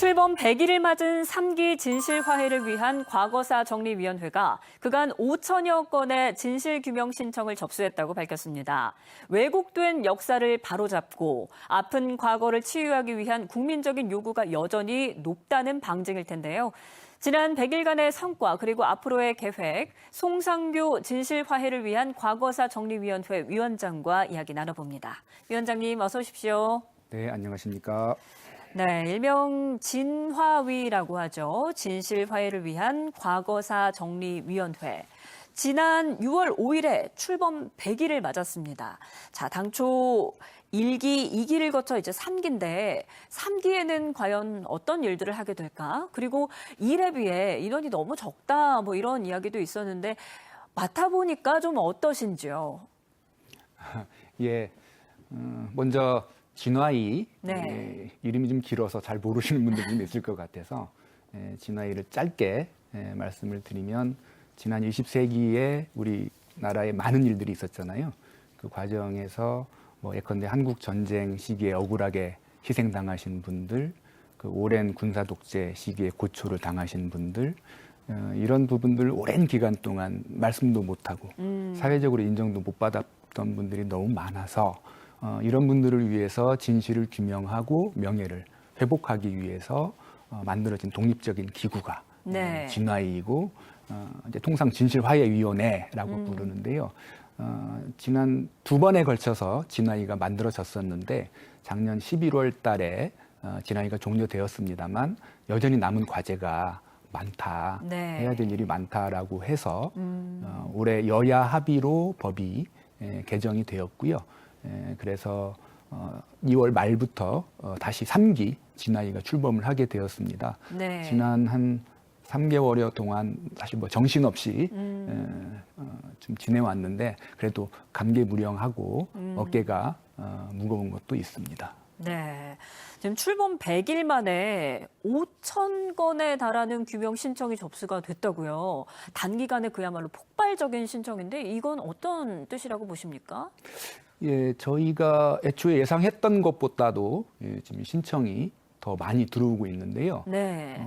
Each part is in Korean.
출범 100일을 맞은 3기 진실화해를 위한 과거사 정리위원회가 그간 5천여 건의 진실규명 신청을 접수했다고 밝혔습니다. 왜곡된 역사를 바로잡고 아픈 과거를 치유하기 위한 국민적인 요구가 여전히 높다는 방증일 텐데요. 지난 100일간의 성과 그리고 앞으로의 계획, 송상교 진실화해를 위한 과거사 정리위원회 위원장과 이야기 나눠봅니다. 위원장님 어서 오십시오. 네, 안녕하십니까. 네, 일명 진화위라고 하죠. 진실화해를 위한 과거사 정리위원회. 지난 6월 5일에 출범 100일을 맞았습니다. 자, 당초 1기, 2기를 거쳐 이제 3기인데 3기에는 과연 어떤 일들을 하게 될까? 그리고 1에 비해 인원이 너무 적다 뭐 이런 이야기도 있었는데 맡아보니까 좀 어떠신지요? 예, 먼저 진화이, 네. 이름이 좀 길어서 잘 모르시는 분들이 좀 있을 것 같아서 진화이를 짧게 말씀을 드리면 지난 20세기에 우리나라에 많은 일들이 있었잖아요. 그 과정에서 뭐 예컨대 한국 전쟁 시기에 억울하게 희생당하신 분들, 그 오랜 군사 독재 시기에 고초를 당하신 분들, 이런 부분들 오랜 기간 동안 말씀도 못하고 사회적으로 인정도 못 받았던 분들이 너무 많아서 이런 분들을 위해서 진실을 규명하고 명예를 회복하기 위해서 만들어진 독립적인 기구가 네. 진화위이고 이제 통상 진실화해위원회라고 부르는데요. 지난 2번에 걸쳐서 진화위가 만들어졌었는데 작년 11월 달에 진화위가 종료되었습니다만 여전히 남은 과제가 많다, 네. 해야 될 일이 많다라고 해서 올해 여야 합의로 법이 개정이 되었고요. 그래서 2월 말부터 다시 3기 진화위가 출범을 하게 되었습니다. 네. 지난 한 3개월여 동안 사실 뭐 정신없이 좀 지내왔는데 그래도 감개무량하고 어깨가 무거운 것도 있습니다. 네. 지금 출범 100일 만에 5천 건에 달하는 규명 신청이 접수가 됐다고요. 단기간에 그야말로 폭발적인 신청인데 이건 어떤 뜻이라고 보십니까? 예, 저희가 애초에 예상했던 것보다도 지금 신청이 더 많이 들어오고 있는데요. 네.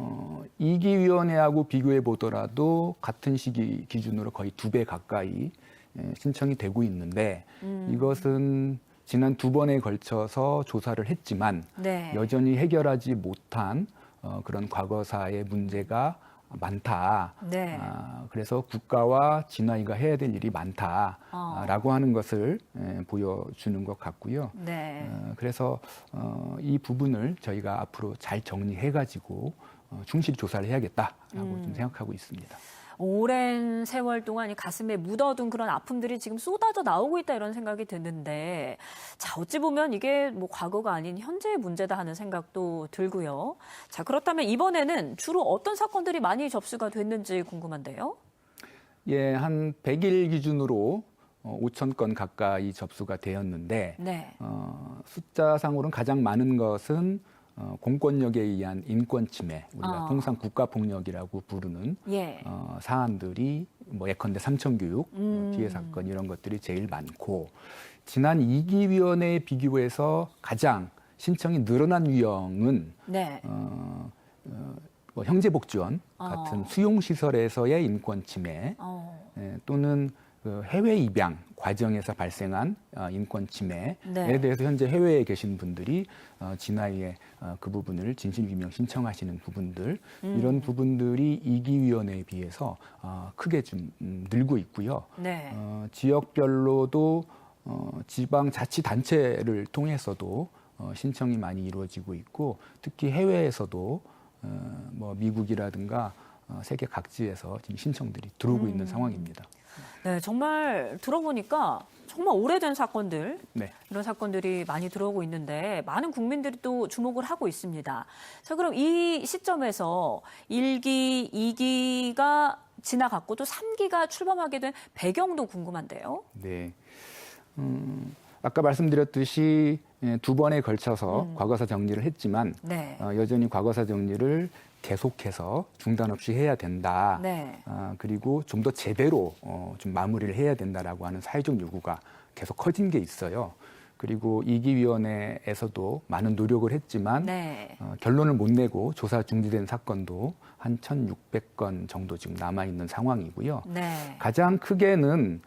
2기 위원회하고 비교해 보더라도 같은 시기 기준으로 거의 2배 가까이 신청이 되고 있는데 이것은 지난 2번에 걸쳐서 조사를 했지만 네. 여전히 해결하지 못한 그런 과거사의 문제가 많다. 네. 그래서 국가와 진화위가 해야 될 일이 많다라고 하는 것을 보여주는 것 같고요. 네. 그래서 이 부분을 저희가 앞으로 잘 정리해가지고 충실히 조사를 해야겠다라고 좀 생각하고 있습니다. 오랜 세월 동안 이 가슴에 묻어둔 그런 아픔들이 지금 쏟아져 나오고 있다 이런 생각이 드는데 자 어찌 보면 이게 뭐 과거가 아닌 현재의 문제다 하는 생각도 들고요. 자 그렇다면 이번에는 주로 어떤 사건들이 많이 접수가 됐는지 궁금한데요. 예, 한 100일 기준으로 5천 건 가까이 접수가 되었는데 네. 숫자상으로는 가장 많은 것은 공권력에 의한 인권 침해, 우리가 통상 국가폭력이라고 부르는 예. 사안들이 뭐 예컨대 삼천교육, 피해 사건 이런 것들이 제일 많고 지난 2기 위원회에 비교해서 가장 신청이 늘어난 유형은 네. 뭐 형제복지원 같은 수용시설에서의 인권 침해 또는 그 해외 입양 과정에서 발생한 인권 침해에 네. 대해서 현재 해외에 계신 분들이 진화위에 그 부분을 진실규명 신청하시는 부분들 이런 부분들이 2기 위원회에 비해서 크게 좀 늘고 있고요. 네. 지역별로도 지방자치단체를 통해서도 신청이 많이 이루어지고 있고 특히 해외에서도 뭐 미국이라든가 세계 각지에서 지금 신청들이 들어오고 있는 상황입니다. 네, 정말 들어보니까 정말 오래된 사건들, 네. 이런 사건들이 많이 들어오고 있는데 많은 국민들이 또 주목을 하고 있습니다. 자, 그럼 이 시점에서 1기, 2기가 지나갔고 또 3기가 출범하게 된 배경도 궁금한데요. 네. 아까 말씀드렸듯이 2번에 걸쳐서 과거사 정리를 했지만 네. 여전히 과거사 정리를 계속해서 중단 없이 해야 된다. 네. 그리고 좀 더 제대로 좀 마무리를 해야 된다라고 하는 사회적 요구가 계속 커진 게 있어요. 그리고 이기위원회에서도 많은 노력을 했지만 네. 결론을 못 내고 조사 중지된 사건도 한 1,600건 정도 지금 남아있는 상황이고요. 네. 가장 크게는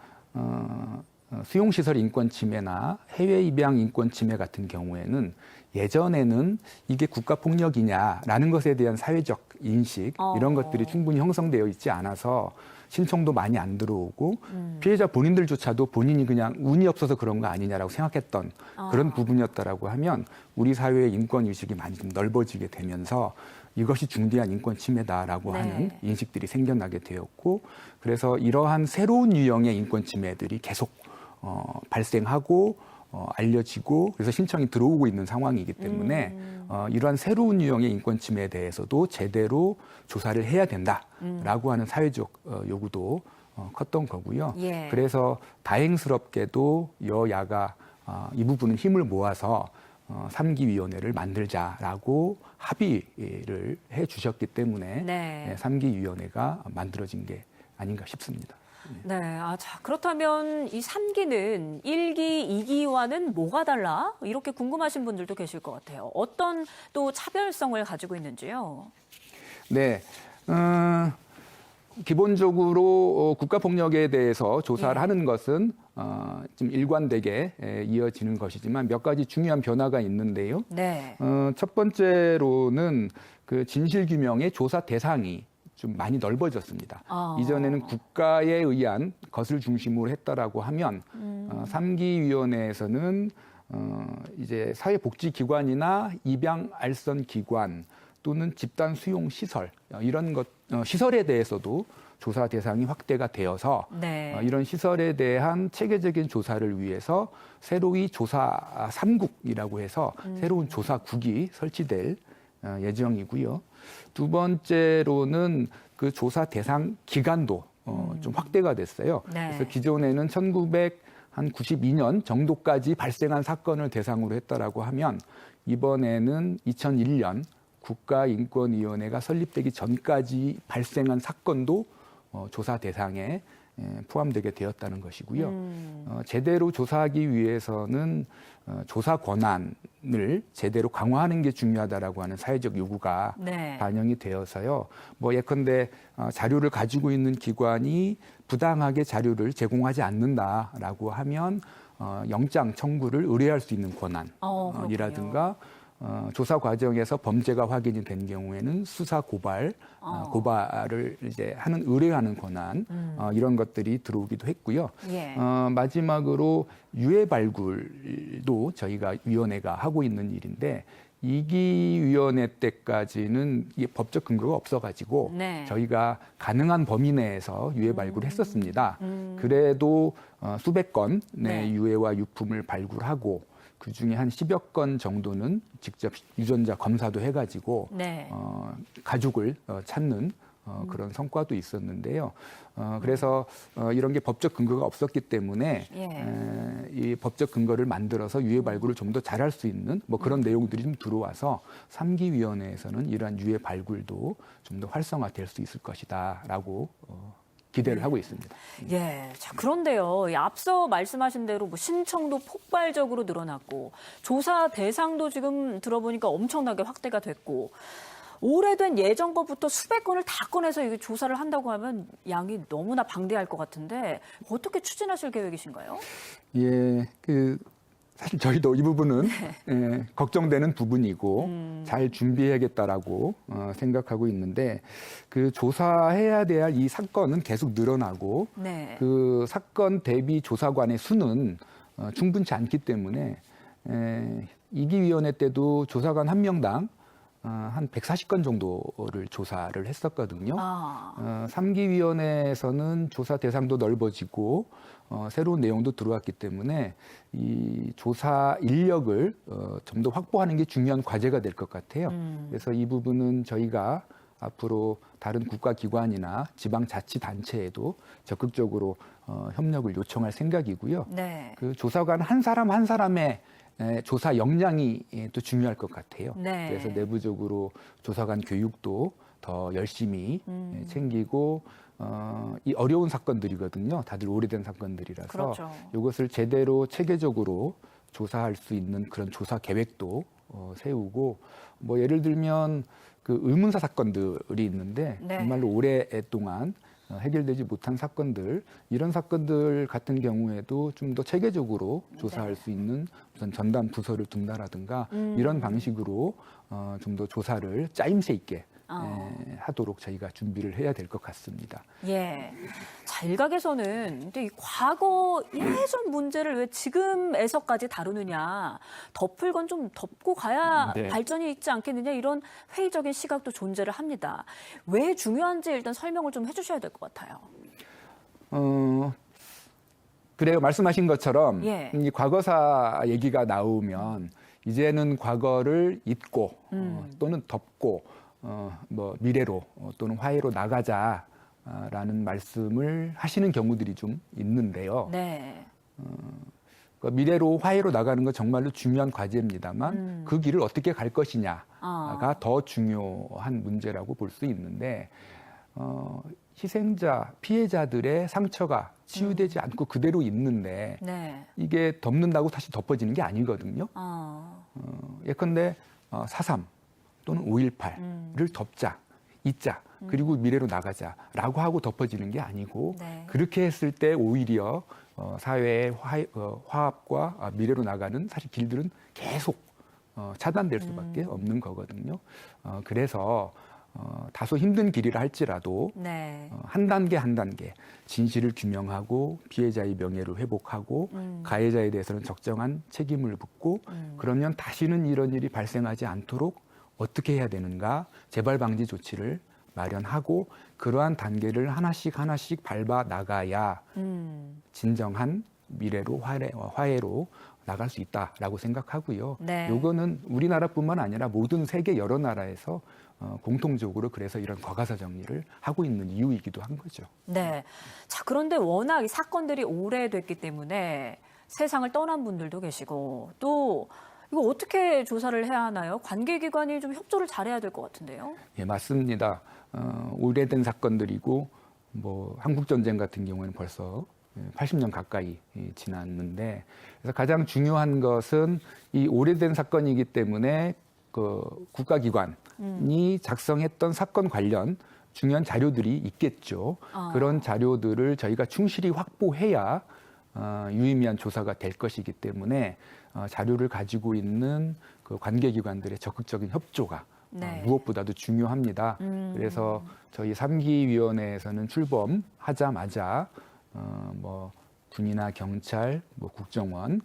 수용시설 인권 침해나 해외 입양 인권 침해 같은 경우에는 예전에는 이게 국가폭력이냐라는 것에 대한 사회적 인식 이런 것들이 충분히 형성되어 있지 않아서 신청도 많이 안 들어오고 피해자 본인들조차도 본인이 그냥 운이 없어서 그런 거 아니냐라고 생각했던 그런 부분이었다라고 하면 우리 사회의 인권 의식이 많이 좀 넓어지게 되면서 이것이 중대한 인권 침해다라고 네. 하는 인식들이 생겨나게 되었고 그래서 이러한 새로운 유형의 인권 침해들이 계속 발생하고 알려지고 그래서 신청이 들어오고 있는 상황이기 때문에 이러한 새로운 유형의 인권 침해에 대해서도 제대로 조사를 해야 된다라고 하는 사회적 요구도 컸던 거고요. 예. 그래서 다행스럽게도 여야가 이 부분은 힘을 모아서 3기 위원회를 만들자라고 합의를 해 주셨기 때문에 네. 3기 위원회가 만들어진 게 아닌가 싶습니다. 네. 자, 그렇다면 이 3기는 1기, 2기와는 뭐가 달라? 이렇게 궁금하신 분들도 계실 것 같아요. 어떤 또 차별성을 가지고 있는지요? 네. 기본적으로 국가폭력에 대해서 조사를 하는 것은 좀 일관되게 이어지는 것이지만 몇 가지 중요한 변화가 있는데요. 네. 첫 번째로는 그 진실규명의 조사 대상이 좀 많이 넓어졌습니다. 이전에는 국가에 의한 것을 중심으로 했다라고 하면 3기 위원회에서는 이제 사회복지기관이나 입양 알선 기관 또는 집단 수용 시설 이런 것 시설에 대해서도 조사 대상이 확대가 되어서 네. 이런 시설에 대한 체계적인 조사를 위해서 새로이 조사 3국이라고 해서 새로운 조사국이 설치될 예정이고요. 두 번째로는 그 조사 대상 기간도 좀 확대가 됐어요. 네. 그래서 기존에는 1992년 정도까지 발생한 사건을 대상으로 했다라고 하면 이번에는 2001년 국가인권위원회가 설립되기 전까지 발생한 사건도 조사 대상에 포함되게 되었다는 것이고요. 제대로 조사하기 위해서는 조사 권한을 제대로 강화하는 게 중요하다라고 하는 사회적 요구가 네. 반영이 되어서요. 뭐 예컨대 자료를 가지고 있는 기관이 부당하게 자료를 제공하지 않는다라고 하면 영장 청구를 의뢰할 수 있는 권한이라든가 조사 과정에서 범죄가 확인이 된 경우에는 수사 고발을 이제 의뢰하는 권한 이런 것들이 들어오기도 했고요. 예. 마지막으로 유해 발굴도 저희가 위원회가 하고 있는 일인데 2기 위원회 때까지는 이게 법적 근거가 없어가지고 네. 저희가 가능한 범위 내에서 유해 발굴을 했었습니다. 그래도 수백 건의 네. 유해와 유품을 발굴하고 그 중에 한 10여 건 정도는 직접 유전자 검사도 해가지고 네. 가족을 찾는 그런 성과도 있었는데요. 그래서 이런 게 법적 근거가 없었기 때문에 예. 이 법적 근거를 만들어서 유해 발굴을 좀 더 잘할 수 있는 뭐 그런 내용들이 좀 들어와서 3기 위원회에서는 이러한 유해 발굴도 좀 더 활성화될 수 있을 것이다라고 기대를 하고 있습니다. 예. 자, 그런데요. 이 앞서 말씀하신 대로 뭐 신청도 폭발적으로 늘어났고 조사 대상도 지금 들어보니까 엄청나게 확대가 됐고 오래된 예전 것부터 수백 건을 다 꺼내서 이게 조사를 한다고 하면 양이 너무나 방대할 것 같은데 어떻게 추진하실 계획이신가요? 예, 사실 저희도 이 부분은 걱정되는 부분이고 잘 준비해야겠다라고 생각하고 있는데 그 조사해야 될 이 사건은 계속 늘어나고 네. 그 사건 대비 조사관의 수는 충분치 않기 때문에 2기 위원회 때도 조사관 한 명당 한 140건 정도를 조사를 했었거든요. 3기 위원회에서는 조사 대상도 넓어지고 새로운 내용도 들어왔기 때문에 이 조사 인력을 좀 더 확보하는 게 중요한 과제가 될 것 같아요. 그래서 이 부분은 저희가 앞으로 다른 국가기관이나 지방자치단체에도 적극적으로 협력을 요청할 생각이고요. 네. 그 조사관 한 사람 한 사람의 조사 역량이 또 중요할 것 같아요. 네. 그래서 내부적으로 조사관 교육도 더 열심히 챙기고 이 어려운 사건들이거든요. 다들 오래된 사건들이라서 그렇죠. 이것을 제대로 체계적으로 조사할 수 있는 그런 조사 계획도 세우고 뭐 예를 들면 그 의문사 사건들이 있는데 네. 정말로 오랫동안 해결되지 못한 사건들 이런 사건들 같은 경우에도 좀 더 체계적으로 조사할 수 있는 우선 전담 부서를 둔다라든가 이런 방식으로 좀 더 조사를 짜임새 있게 하도록 저희가 준비를 해야 될 것 같습니다. 예. 자, 일각에서는 근데 이 과거 예전 문제를 왜 지금에서까지 다루느냐, 덮을 건 좀 덮고 가야 네. 발전이 있지 않겠느냐 이런 회의적인 시각도 존재를 합니다. 왜 중요한지 일단 설명을 좀 해주셔야 될 것 같아요. 그래요. 말씀하신 것처럼 예. 이 과거사 얘기가 나오면 이제는 과거를 잊고 또는 덮고 뭐 미래로 또는 화해로 나가자라는 말씀을 하시는 경우들이 좀 있는데요. 네. 그러니까 미래로 화해로 나가는 건 정말로 중요한 과제입니다만 그 길을 어떻게 갈 것이냐가 더 중요한 문제라고 볼 수 있는데 희생자, 피해자들의 상처가 치유되지 않고 그대로 있는데 네. 이게 덮는다고 다시 덮어지는 게 아니거든요. 예컨대 4.3 또는 5.18를 덮자, 잊자, 그리고 미래로 나가자라고 하고 덮어지는 게 아니고 네. 그렇게 했을 때 오히려 사회의 화합과 미래로 나가는 사실 길들은 계속 차단될 수밖에 없는 거거든요. 그래서 다소 힘든 길이라 할지라도 네. 한 단계 한 단계 진실을 규명하고 피해자의 명예를 회복하고 가해자에 대해서는 적정한 책임을 묻고 그러면 다시는 이런 일이 발생하지 않도록 어떻게 해야 되는가 재발 방지 조치를 마련하고 그러한 단계를 하나씩 하나씩 밟아 나가야 진정한 미래로 화해로 나갈 수 있다라고 생각하고요. 네. 요거는 우리나라뿐만 아니라 모든 세계 여러 나라에서 공통적으로 그래서 이런 과거사 정리를 하고 있는 이유이기도 한 거죠. 네. 자, 그런데 워낙 이 사건들이 오래됐기 때문에 세상을 떠난 분들도 계시고 또 이거 어떻게 조사를 해야 하나요? 관계기관이 좀 협조를 잘해야 될 것 같은데요. 예, 맞습니다. 오래된 사건들이고 뭐 한국 전쟁 같은 경우에는 벌써 80년 가까이 지났는데 그래서 가장 중요한 것은 이 오래된 사건이기 때문에 그 국가기관이 작성했던 사건 관련 중요한 자료들이 있겠죠. 그런 자료들을 저희가 충실히 확보해야 유의미한 조사가 될 것이기 때문에 자료를 가지고 있는 그 관계기관들의 적극적인 협조가 네. 무엇보다도 중요합니다. 그래서 저희 3기위원회에서는 출범하자마자 뭐 군이나 경찰, 뭐 국정원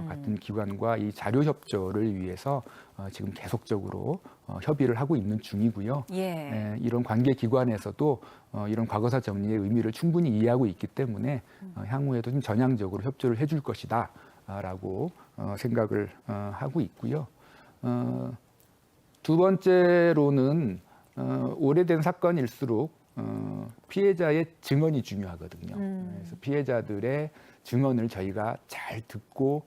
같은 기관과 이 자료 협조를 위해서 지금 계속적으로 협의를 하고 있는 중이고요. 예. 이런 관계 기관에서도 이런 과거사 정리의 의미를 충분히 이해하고 있기 때문에 향후에도 좀 전향적으로 협조를 해줄 것이다라고 생각을 하고 있고요. 두 번째로는 오래된 사건일수록 피해자의 증언이 중요하거든요. 그래서 피해자들의 증언을 저희가 잘 듣고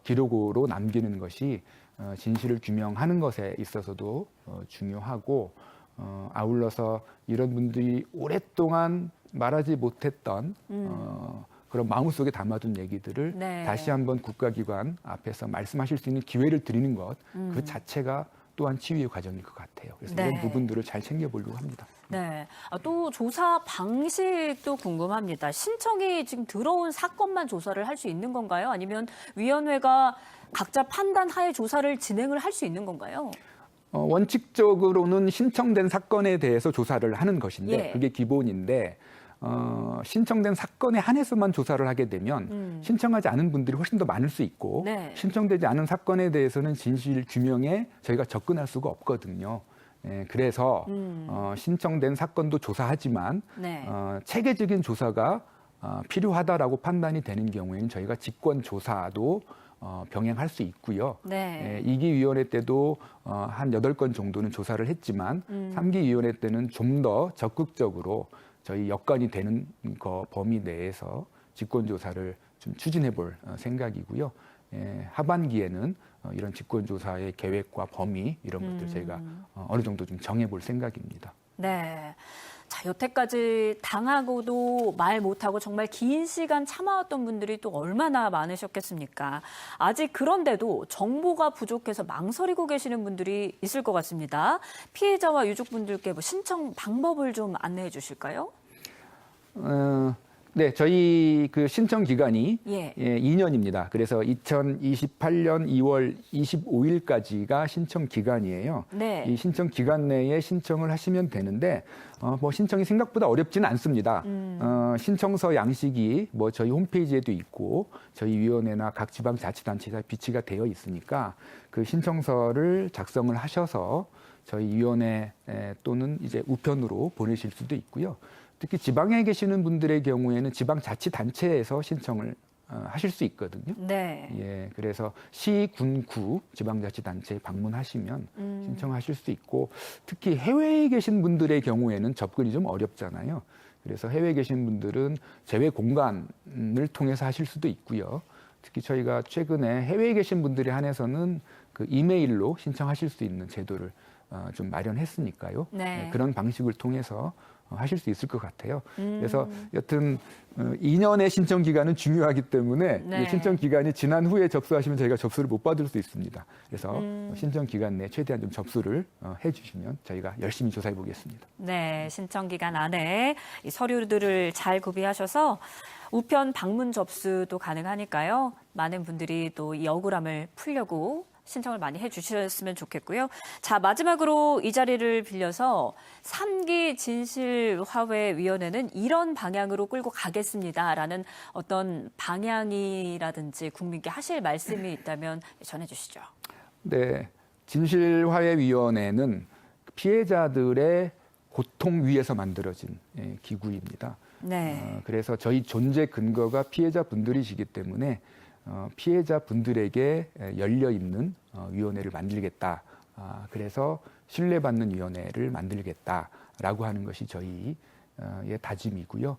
기록으로 남기는 것이 진실을 규명하는 것에 있어서도 중요하고 아울러서 이런 분들이 오랫동안 말하지 못했던 그런 마음속에 담아둔 얘기들을 네. 다시 한번 국가기관 앞에서 말씀하실 수 있는 기회를 드리는 것 그 자체가 또한 치유의 과정일 것 같아요. 그래서 네. 이런 부분들을 잘 챙겨보려고 합니다. 네. 또 조사 방식도 궁금합니다. 신청이 지금 들어온 사건만 조사를 할 수 있는 건가요? 아니면 위원회가 각자 판단하에 조사를 진행을 할 수 있는 건가요? 원칙적으로는 신청된 사건에 대해서 조사를 하는 것인데 예. 그게 기본인데 신청된 사건에 한해서만 조사를 하게 되면 신청하지 않은 분들이 훨씬 더 많을 수 있고 네. 신청되지 않은 사건에 대해서는 진실 규명에 저희가 접근할 수가 없거든요. 그래서 신청된 사건도 조사하지만 네. 체계적인 조사가 필요하다라고 판단이 되는 경우에는 저희가 직권 조사도 병행할 수 있고요. 네. 2기위원회 때도 한 8건 정도는 조사를 했지만 3기위원회 때는 좀 더 적극적으로 저희 여건이 되는 범위 내에서 직권조사를 좀 추진해 볼 생각이고요. 하반기에는 이런 직권조사의 계획과 범위 이런 것들 저희가 어느 정도 좀 정해 볼 생각입니다. 네. 자, 여태까지 당하고도 말 못하고 정말 긴 시간 참아왔던 분들이 또 얼마나 많으셨겠습니까? 아직 그런데도 정보가 부족해서 망설이고 계시는 분들이 있을 것 같습니다. 피해자와 유족분들께 뭐 신청 방법을 좀 안내해 주실까요? 네, 저희 그 신청 기간이 예. 2년입니다. 그래서 2028년 2월 25일까지가 신청 기간이에요. 네. 이 신청 기간 내에 신청을 하시면 되는데 뭐 신청이 생각보다 어렵지는 않습니다. 신청서 양식이 뭐 저희 홈페이지에도 있고 저희 위원회나 각 지방자치단체에 비치가 되어 있으니까 그 신청서를 작성을 하셔서 저희 위원회 또는 이제 우편으로 보내실 수도 있고요. 특히 지방에 계시는 분들의 경우에는 지방자치단체에서 신청을 하실 수 있거든요. 네. 예, 그래서 시, 군, 구 지방자치단체에 방문하시면 신청하실 수 있고 특히 해외에 계신 분들의 경우에는 접근이 좀 어렵잖아요. 그래서 해외에 계신 분들은 제외 공간을 통해서 하실 수도 있고요. 특히 저희가 최근에 해외에 계신 분들에 한해서는 그 이메일로 신청하실 수 있는 제도를 좀 마련했으니까요. 네. 그런 방식을 통해서 하실 수 있을 것 같아요. 그래서 여튼 2년의 신청 기간은 중요하기 때문에 네. 신청 기간이 지난 후에 접수하시면 저희가 접수를 못 받을 수 있습니다. 그래서 신청 기간 내에 최대한 좀 접수를 해주시면 저희가 열심히 조사해 보겠습니다. 네, 신청 기간 안에 이 서류들을 잘 구비하셔서 우편 방문 접수도 가능하니까요. 많은 분들이 또 이 억울함을 풀려고 신청을 많이 해주셨으면 좋겠고요. 자, 마지막으로 이 자리를 빌려서 3기 진실화해위원회는 이런 방향으로 끌고 가겠습니다라는 어떤 방향이라든지 국민께 하실 말씀이 있다면 전해주시죠. 네, 진실화해위원회는 피해자들의 고통 위에서 만들어진 기구입니다. 네. 그래서 저희 존재 근거가 피해자분들이시기 때문에 피해자분들에게 열려있는 위원회를 만들겠다. 그래서 신뢰받는 위원회를 만들겠다라고 하는 것이 저희의 다짐이고요.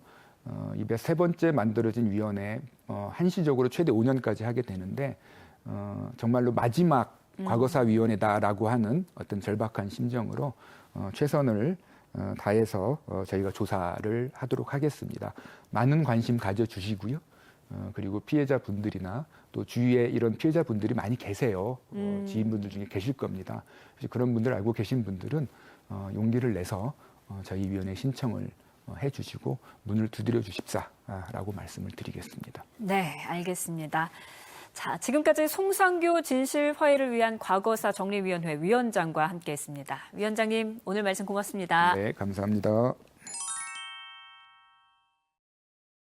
이번 세 번째 만들어진 위원회 한시적으로 최대 5년까지 하게 되는데 정말로 마지막 과거사위원회다라고 하는 어떤 절박한 심정으로 최선을 다해서 저희가 조사를 하도록 하겠습니다. 많은 관심 가져주시고요. 그리고 피해자분들이나 또 주위에 이런 피해자분들이 많이 계세요. 지인분들 중에 계실 겁니다. 그래서 그런 분들 알고 계신 분들은 용기를 내서 저희 위원회 신청을 해주시고 문을 두드려 주십사라고 말씀을 드리겠습니다. 네, 알겠습니다. 자, 지금까지 송상교 진실화해를 위한 과거사 정리위원회 위원장과 함께했습니다. 위원장님, 오늘 말씀 고맙습니다. 네, 감사합니다.